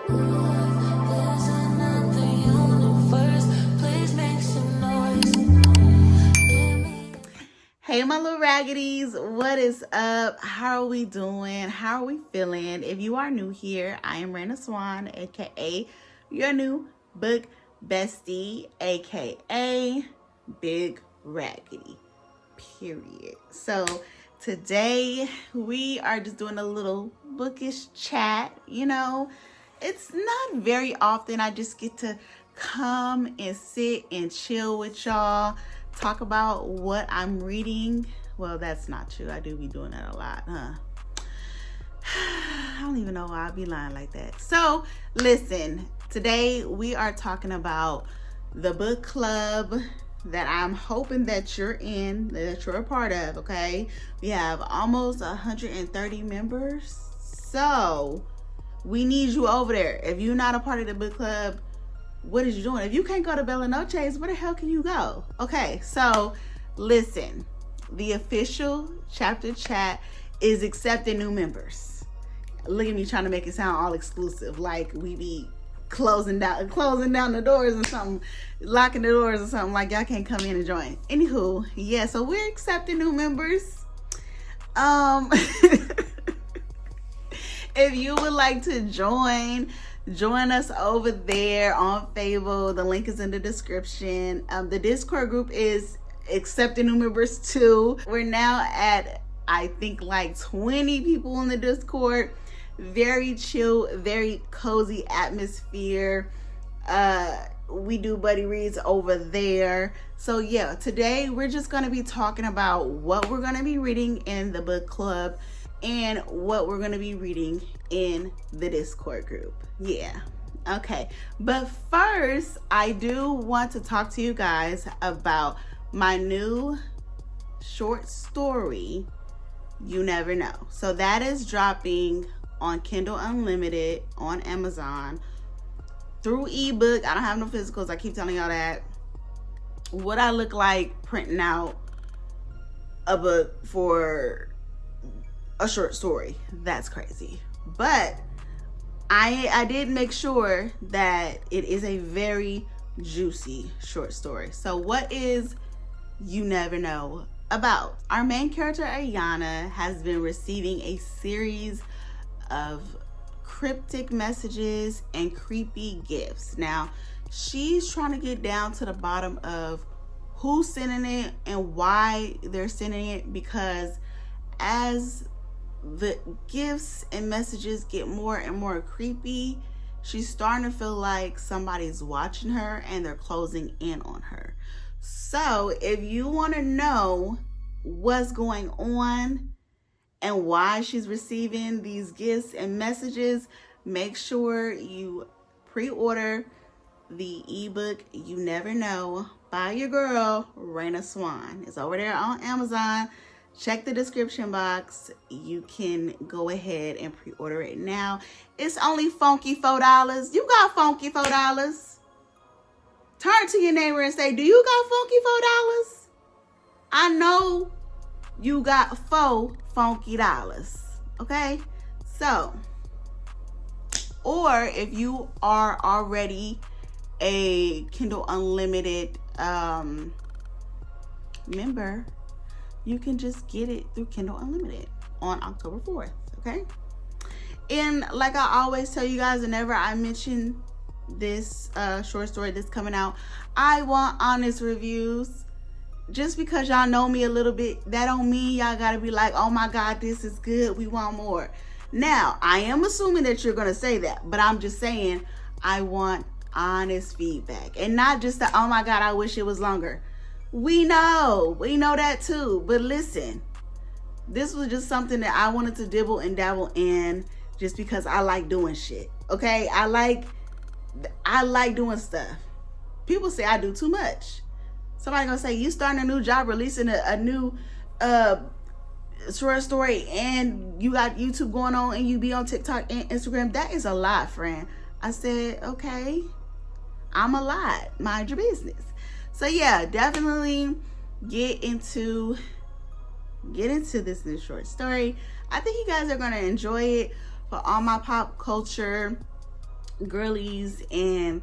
Hey my little raggities, what is up? How are we doing? How are we feeling? If you are new here, I am Raina Swan, aka your new book bestie, aka Big Raggedy, period. So today we are just doing a little bookish chat. You know, it's not very often I just get to come and sit and chill with y'all, talk about what I'm reading. Well, that's not true. I do be doing that a lot, huh? I don't even know why I'd be lying like that. So listen, today we are talking about the book club that I'm hoping that you're in, that you're a part of, okay? We have almost 130 members. So we need you over there. If you're not a part of the book club, what is you doing? If you can't go to Bella Noche's, where the hell can you go? Okay, so listen, the official chapter chat is accepting new members. Look at me trying to make it sound all exclusive, like we be closing down the doors or something, locking the doors or something, like y'all can't come in and join. Anywho, yeah, so we're accepting new members. If you would like to join us over there on Fable. The link is in the description. The Discord group is accepting new members too. We're now at, I think, like 20 people in the Discord. Very chill, very cozy atmosphere. We do buddy reads over there. So yeah, today we're just going to be talking about what we're going to be reading in the book club and what we're going to be reading in the Discord group. Yeah. Okay. But first, I do want to talk to you guys about my new short story, You Never Know. So that is dropping on Kindle Unlimited on Amazon through ebook. I don't have no physicals. I keep telling y'all that. What I look like printing out a book for a short story, that's crazy. But I did make sure that it is a very juicy short story. So what is You Never Know about? Our main character, Ayana, has been receiving a series of cryptic messages and creepy gifts. Now, she's trying to get down to the bottom of who's sending it and why they're sending it, because as the gifts and messages get more and more creepy, she's starting to feel like somebody's watching her and they're closing in on her. So if you want to know what's going on and why she's receiving these gifts and messages, make sure you pre-order the ebook You Never Know by your girl Raina Swan. It's over there on Amazon. Check the description box. You can go ahead and pre-order it now. It's only funky $4. You got funky $4. Turn to your neighbor and say, do you got funky $4? I know you got $4 funky dollars. Okay? So, or if you are already a Kindle Unlimited member, you can just get it through Kindle Unlimited on October 4th, okay? And like I always tell you guys, whenever I mention this short story that's coming out, I want honest reviews. Just because y'all know me a little bit, that don't mean y'all gotta be like, oh my God, this is good, we want more. Now, I am assuming that you're gonna say that, but I'm just saying I want honest feedback. And not just the, oh my God, I wish it was longer. We know that too. But listen, this was just something that I wanted to dibble and dabble in just because I like doing shit. Okay? I like doing stuff. People say I do too much. Somebody gonna say, you starting a new job, releasing a new short story, and you got YouTube going on, and you be on TikTok and Instagram. That is a lot, friend. I said, okay, I'm a lot. Mind your business. So yeah, definitely get into this new short story. I think you guys are gonna enjoy it. For all my pop culture girlies and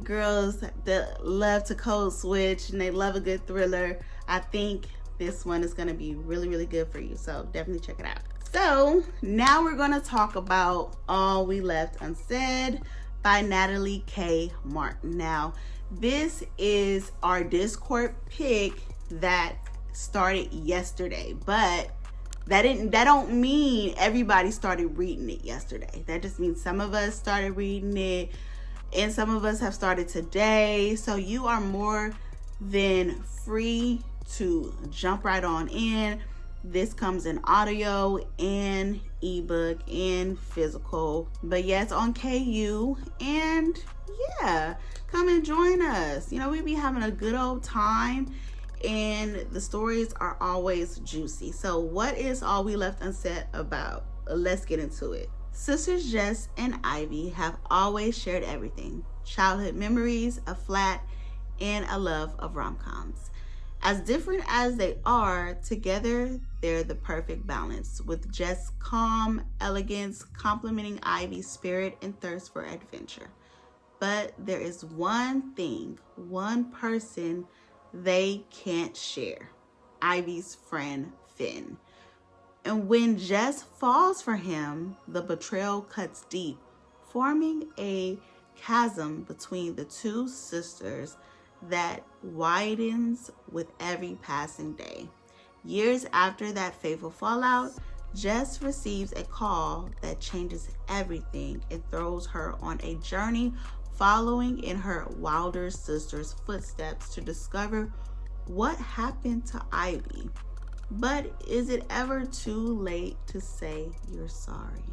girls that love to code switch and they love a good thriller, I think this one is going to be really, really good for you. So definitely check it out. So now we're going to talk about All We Left Unsaid by Natalie K. Martin. Now, this is our Discord pick that started yesterday, but that don't mean everybody started reading it yesterday. That just means some of us started reading it and some of us have started today. So you are more than free to jump right on in. This comes in audio and ebook and physical, but yeah, it's on KU. And yeah, come and join us. You know, we be having a good old time and the stories are always juicy. So what is All We Left Unsaid about? Let's get into it. Sisters Jess and Ivy have always shared everything: childhood memories, a flat, and a love of rom-coms. As different as they are, together they're the perfect balance, with Jess' calm elegance complementing Ivy's spirit and thirst for adventure. But there is one thing, one person they can't share: Ivy's friend Finn. And when Jess falls for him, the betrayal cuts deep, forming a chasm between the two sisters that widens with every passing day. Years after that fateful fallout, Jess receives a call that changes everything and throws her on a journey following in her wilder sister's footsteps to discover what happened to Ivy. But is it ever too late to say you're sorry?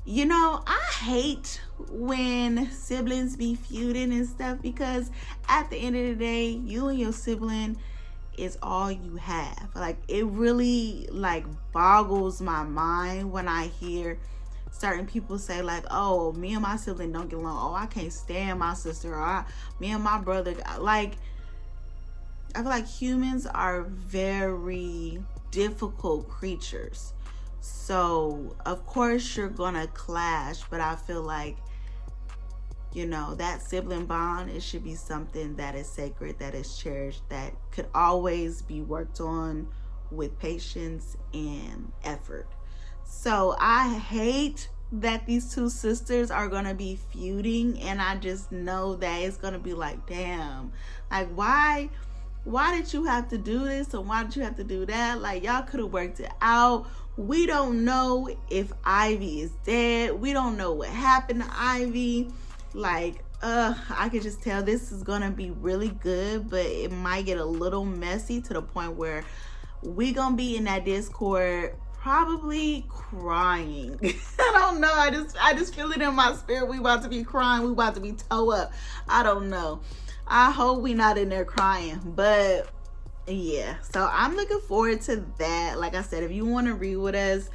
You know, I hate when siblings be feuding and stuff, because at the end of the day, you and your sibling is all you have. Like, it really boggles my mind when I hear certain people say like, oh, me and my sibling don't get along. Oh, I can't stand my sister. Or me and my brother. Like, I feel like humans are very difficult creatures. So, of course, you're gonna clash, but I feel like, you know, that sibling bond, it should be something that is sacred, that is cherished, that could always be worked on with patience and effort. So, I hate that these two sisters are gonna be feuding, and I just know that it's gonna be like, damn, like, why did you have to do this, and why did you have to do that? Like, y'all could have worked it out. We don't know if Ivy is dead. We don't know what happened to Ivy. Like, I could just tell this is gonna be really good, but it might get a little messy to the point where we gonna be in that Discord probably crying. I don't know. I just feel it in my spirit. We about to be crying. We about to be toe up. I don't know. I hope we not in there crying, but yeah. So I'm looking forward to that. Like I said, if you want to read with us,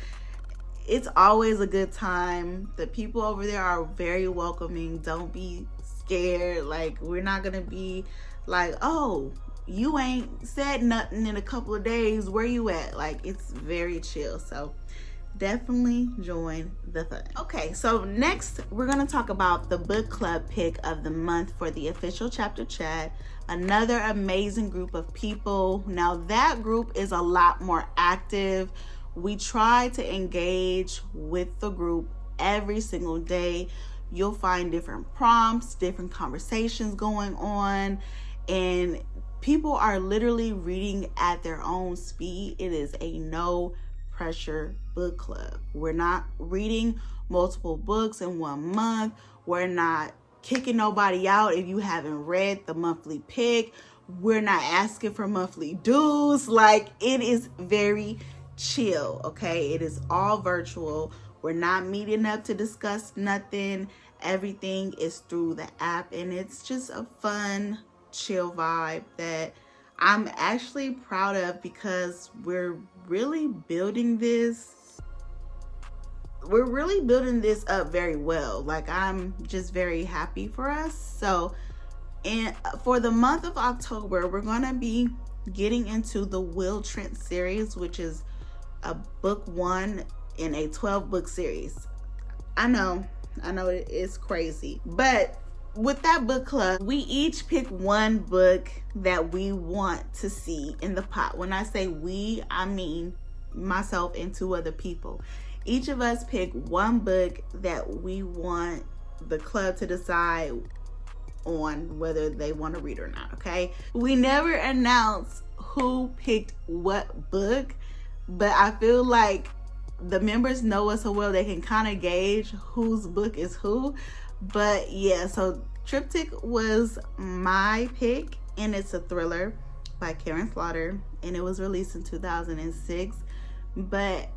it's always a good time. The people over there are very welcoming. Don't be scared. Like, we're not gonna be like, oh, you ain't said nothing in a couple of days, where you at? Like, it's very chill. So definitely join the fun. Okay, so next we're gonna talk about the book club pick of the month for the official chapter chat. Another amazing group of people. Now that group is a lot more active. We try to engage with the group every single day. You'll find different prompts, different conversations going on, and people are literally reading at their own speed. It is a no pressure book club. We're not reading multiple books in 1 month. We're not kicking nobody out if you haven't read the monthly pick. We're not asking for monthly dues. Like, it is very chill, okay? It is all virtual. We're not meeting up to discuss nothing. Everything is through the app, and it's just a fun, chill vibe that I'm actually proud of, because we're really building this up very well. Like, I'm just very happy for us. So, and for the month of October, we're gonna be getting into the Will Trent series, which is a book 1 in a 12 book series. I know I know it is crazy. But with that book club, we each pick one book that we want to see in the pot. When I say we, I mean myself and 2 other people. Each of us pick one book that we want the club to decide on whether they want to read or not, okay? We never announce who picked what book, but I feel like the members know us so well they can kind of gauge whose book is who. But yeah, so Triptych was my pick, and it's a thriller by Karen Slaughter, and it was released in 2006. But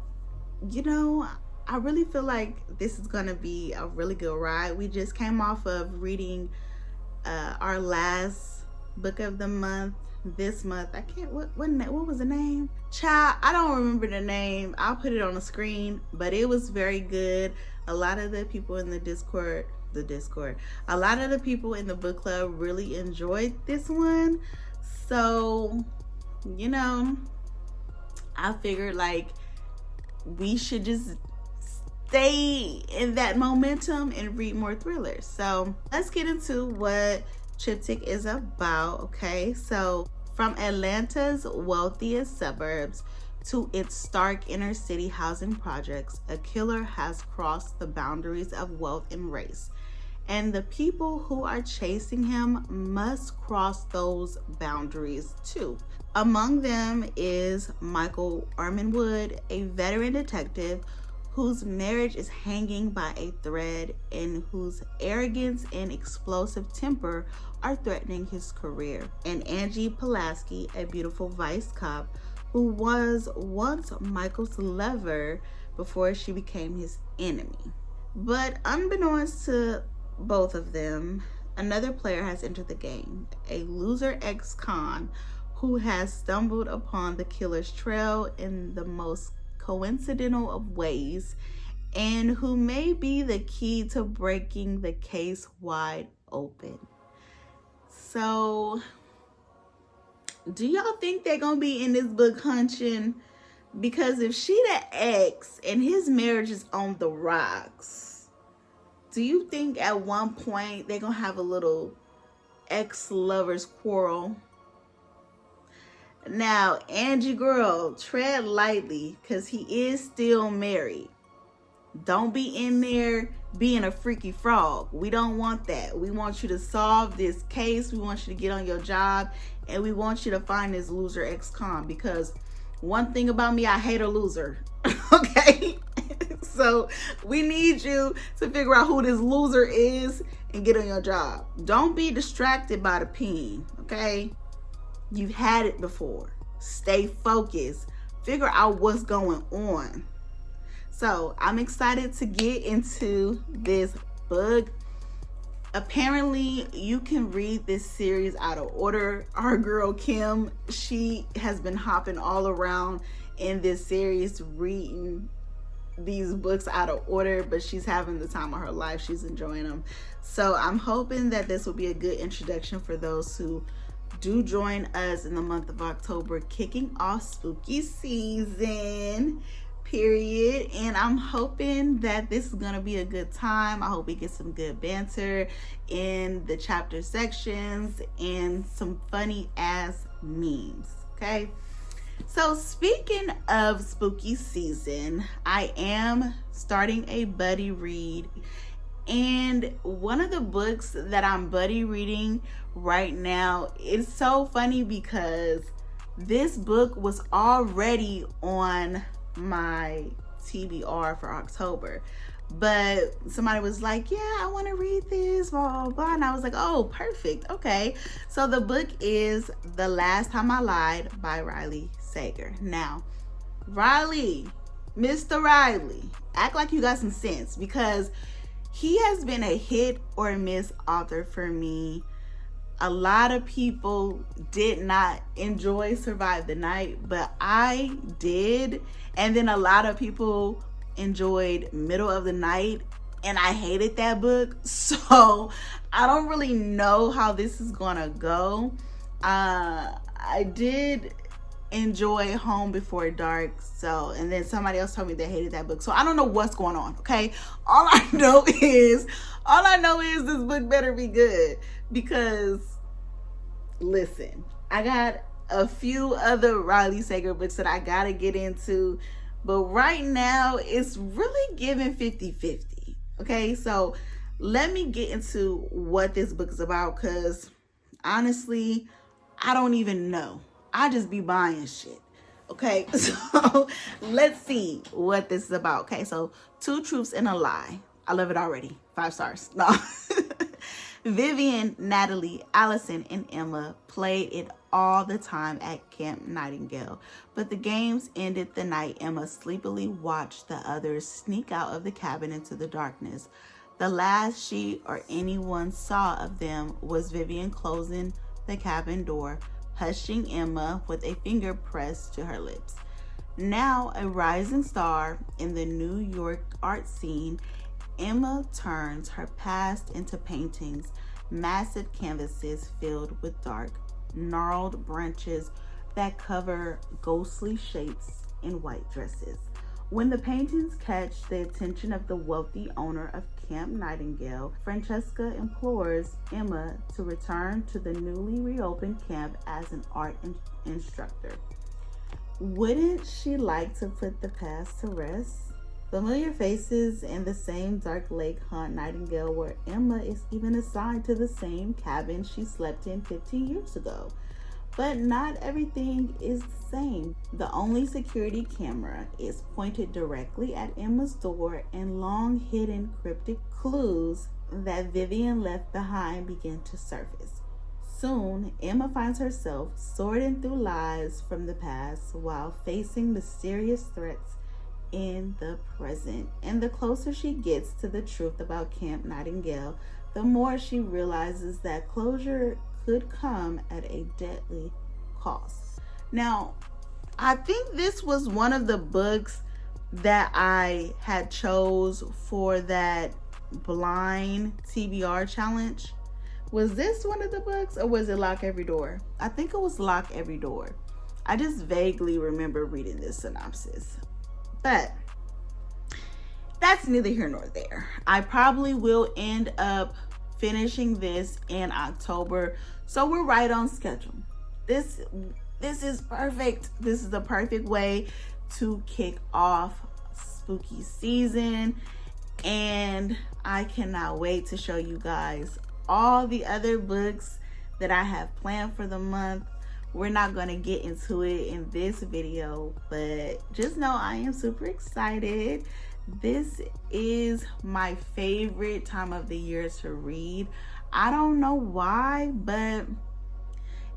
you know, I really feel like this is gonna be a really good ride. We just came off of reading our last book of the month this month. I can't, what was the name? Child, I don't remember the name. I'll put it on the screen, but it was very good. A lot of the people in the Discord, a lot of the people in the book club really enjoyed this one. So, you know, I figured like we should just stay in that momentum and read more thrillers. So let's get into what Triptych is about, okay? So from Atlanta's wealthiest suburbs to its stark inner city housing projects, a killer has crossed the boundaries of wealth and race. And the people who are chasing him must cross those boundaries too. Among them is Michael Armanwood, a veteran detective whose marriage is hanging by a thread and whose arrogance and explosive temper are threatening his career. And Angie Pulaski, a beautiful vice cop who was once Michael's lover before she became his enemy. But unbeknownst to both of them, another player has entered the game, a loser ex-con who has stumbled upon the killer's trail in the most coincidental of ways and who may be the key to breaking the case wide open. So, do y'all think they're gonna be in this book hunching? Because if she the ex and his marriage is on the rocks, do you think at one point they're gonna have a little ex-lovers quarrel? Now, Angie girl, tread lightly because he is still married. Don't be in there being a freaky frog. We don't want that. We want you to solve this case. We want you to get on your job, and we want you to find this loser ex-con, because one thing about me, I hate a loser. Okay? So we need you to figure out who this loser is and get on your job. Don't be distracted by the pen, okay? You've had it before. Stay focused. Figure out what's going on. So I'm excited to get into this book. Apparently, you can read this series out of order. Our girl Kim, she has been hopping all around in this series, reading these books out of order, but she's having the time of her life. She's enjoying them. So I'm hoping that this will be a good introduction for those who do join us in the month of October, kicking off spooky season, period. And I'm hoping that this is gonna be a good time. I hope we get some good banter in the chapter sections and some funny ass memes, okay? So speaking of spooky season, I am starting a buddy read. And one of the books that I'm buddy reading right now is so funny because this book was already on my TBR for October. But somebody was like, yeah, I want to read this, blah, blah, blah. And I was like, oh, perfect. Okay. So the book is The Last Time I Lied by Riley Sager. Now, Riley, Mr. Riley, act like you got some sense, because he has been a hit or miss author for me. A lot of people did not enjoy Survive the Night, but I did. And then a lot of people enjoyed Middle of the Night, and I hated that book. So I don't really know how this is gonna go. I did enjoy Home Before Dark. So, and then somebody else told me they hated that book. So I don't know what's going on, okay? All I know is this book better be good, because listen, I got a few other Riley Sager books that I gotta get into, but right now it's really giving 50-50. Okay, so let me get into what this book is about, because honestly, I don't even know. I just be buying shit. Okay, so let's see what this is about. Okay, so Two Truths and a Lie. I love it already. 5 stars. No. Vivian, Natalie, Allison, and Emma played it all the time at Camp Nightingale, but the games ended the night Emma sleepily watched the others sneak out of the cabin into the darkness. The last she or anyone saw of them was Vivian closing the cabin door, hushing Emma with a finger pressed to her lips. Now a rising star in the New York art scene, Emma turns her past into paintings, massive canvases filled with dark, gnarled branches that cover ghostly shapes in white dresses. When the paintings catch the attention of the wealthy owner of Camp Nightingale, Francesca implores Emma to return to the newly reopened camp as an art instructor. Wouldn't she like to put the past to rest? Familiar faces and the same dark lake haunt Nightingale, where Emma is even assigned to the same cabin she slept in 15 years ago. But not everything is the same. The only security camera is pointed directly at Emma's door, and long hidden cryptic clues that Vivian left behind begin to surface. Soon, Emma finds herself sorting through lies from the past while facing mysterious threats in the present. And the closer she gets to the truth about Camp Nightingale, the more she realizes that closure could come at a deadly cost. Now, I think this was one of the books that I had chose for that blind TBR challenge. Was this one of the books, or was it Lock Every Door? I think it was Lock Every Door. I just vaguely remember reading this synopsis. But that's neither here nor there. I probably will end up finishing this in October, so we're right on schedule. This is perfect. This is the perfect way to kick off spooky season, and I cannot wait to show you guys all the other books that I have planned for the month. We're not going to get into it in this video, but just know I am super excited. This is my favorite time of the year to read. I don't know why, but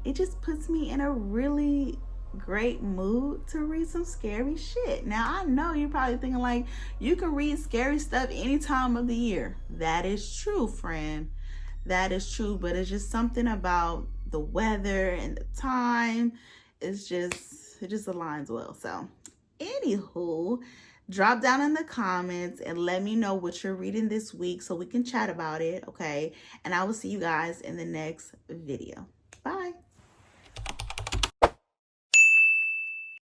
it just puts me in a really great mood to read some scary shit. Now, I know you're probably thinking like, you can read scary stuff any time of the year. That is true, friend. That is true, but it's just something about the weather and the time. It just aligns well. So anywho, drop down in the comments and let me know what you're reading this week so we can chat about it, okay? And I will see you guys in the next video. Bye.